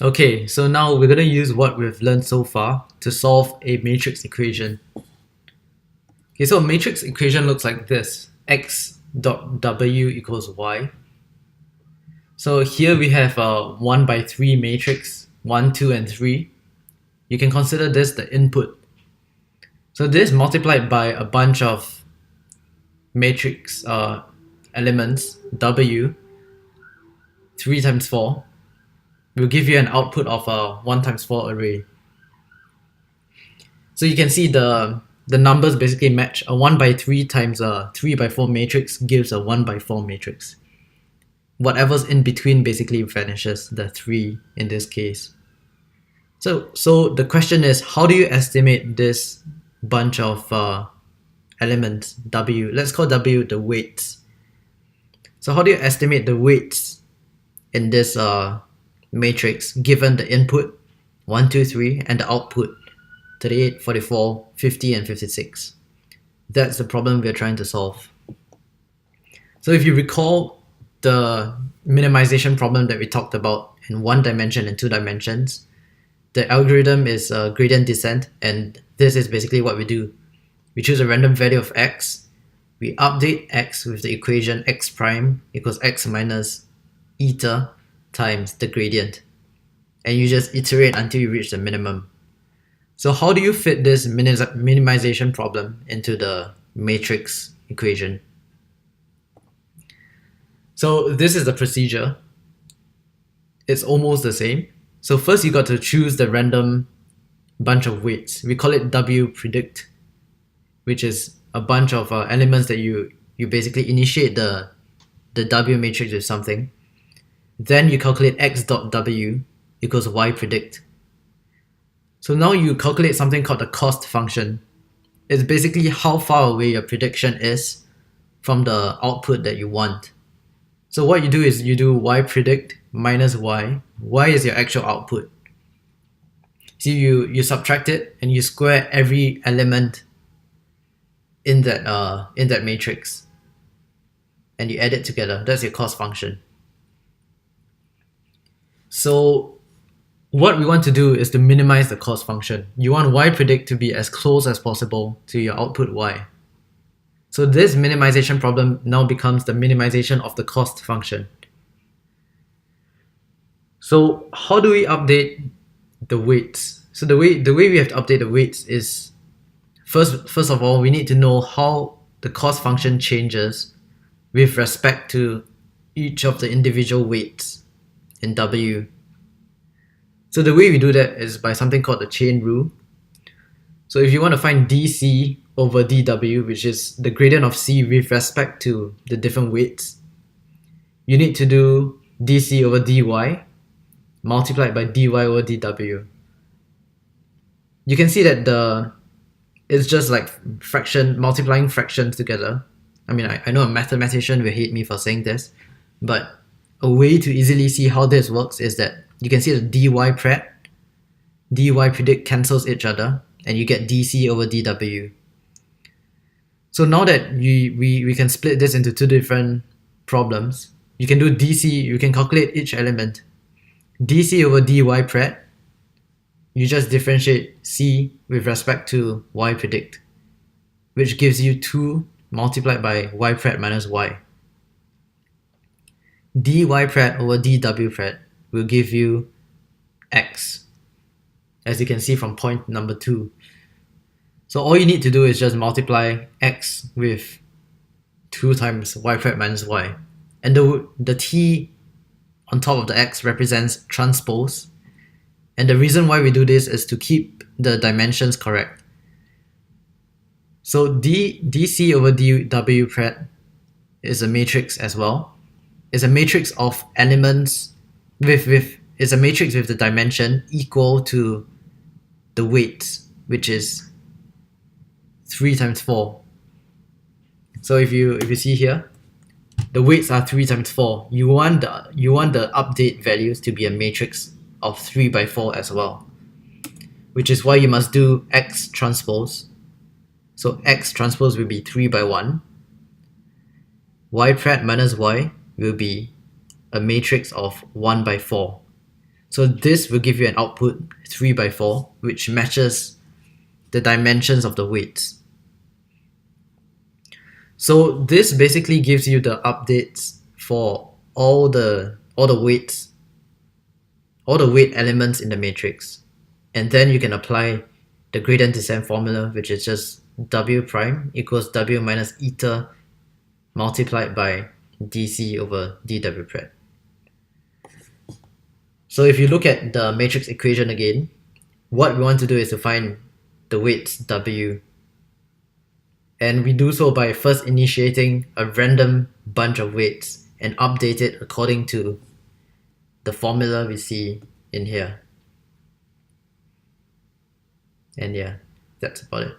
Okay, so now we're going to use what we've learned so far to solve a matrix equation. Okay, so a matrix equation looks like this. X dot W equals Y. So here we have a 1 by 3 matrix, 1, 2, and 3. You can consider this the input. So this multiplied by a bunch of matrix elements, W, 3 times 4, will give you an output of a 1 times 4 array. So you can see the numbers basically match. A 1 by 3 times a 3 by 4 matrix gives a 1 by 4 matrix. Whatever's in between basically vanishes, the 3 in this case. So the question is, how do you estimate this bunch of elements, W? Let's call W the weights. So how do you estimate the weights in this matrix given the input 1, 2, 3 and the output 38, 44, 50 and 56? That's the problem we're trying to solve. So if you recall the minimization problem that we talked about in 1 dimension and 2 dimensions, the algorithm is gradient descent, and this is basically what we do. We choose a random value of x, we update x with the equation x prime equals x minus eta times the gradient, and you just iterate until you reach the minimum. So how do you fit this minimization problem into the matrix equation? So this is the procedure. It's almost the same. So first you got to choose the random bunch of weights. We call it W predict, which is a bunch of elements that you basically initiate the W matrix with something. Then you calculate x dot W equals Y predict. So now you calculate something called the cost function. It's basically how far away your prediction is from the output that you want. So what you do is you do Y predict minus Y. Y is your actual output. So you subtract it and you square every element in that matrix, and you add it together. That's your cost function. So what we want to do is to minimize the cost function. You want Y predict to be as close as possible to your output Y. So this minimization problem now becomes the minimization of the cost function. So how do we update the weights? So the way we have to update the weights is first of all, we need to know how the cost function changes with respect to each of the individual weights in W. So the way we do that is by something called the chain rule. So if you want to find dC over dW, which is the gradient of C with respect to the different weights, you need to do dC over dy multiplied by dy over dW. You can see that it's just like multiplying fractions together. I mean, I know a mathematician will hate me for saying this, but a way to easily see how this works is that you can see the dy predict cancels each other, and you get dC over dW. So now that we can split this into two different problems, you can do dC, you can calculate each element. dC over dy pred, you just differentiate C with respect to Y predict, which gives you 2 multiplied by Y pred minus Y. dy pred over dW pred will give you X, as you can see from point number 2. So all you need to do is just multiply X with 2 times Y pred minus Y. And the T on top of the X represents transpose. And the reason why we do this is to keep the dimensions correct. So dC over dW pred is a matrix as well. It's a matrix of elements it's a matrix with the dimension equal to the weight, which is 3 times 4. So if you see here, the weights are 3 times 4. You want the update values to be a matrix of 3 by 4 as well, which is why you must do X transpose. So X transpose will be 3 by 1. Y pred minus Y will be a matrix of 1 by 4. So this will give you an output 3 by 4, which matches the dimensions of the weights. So this basically gives you the updates for all the weights, all the weight elements in the matrix. And then you can apply the gradient descent formula, which is just W prime equals W minus eta multiplied by dc over dw pred. So if you look at the matrix equation again, what we want to do is to find the weights W. And we do so by first initiating a random bunch of weights and update it according to the formula we see in here. And yeah, that's about it.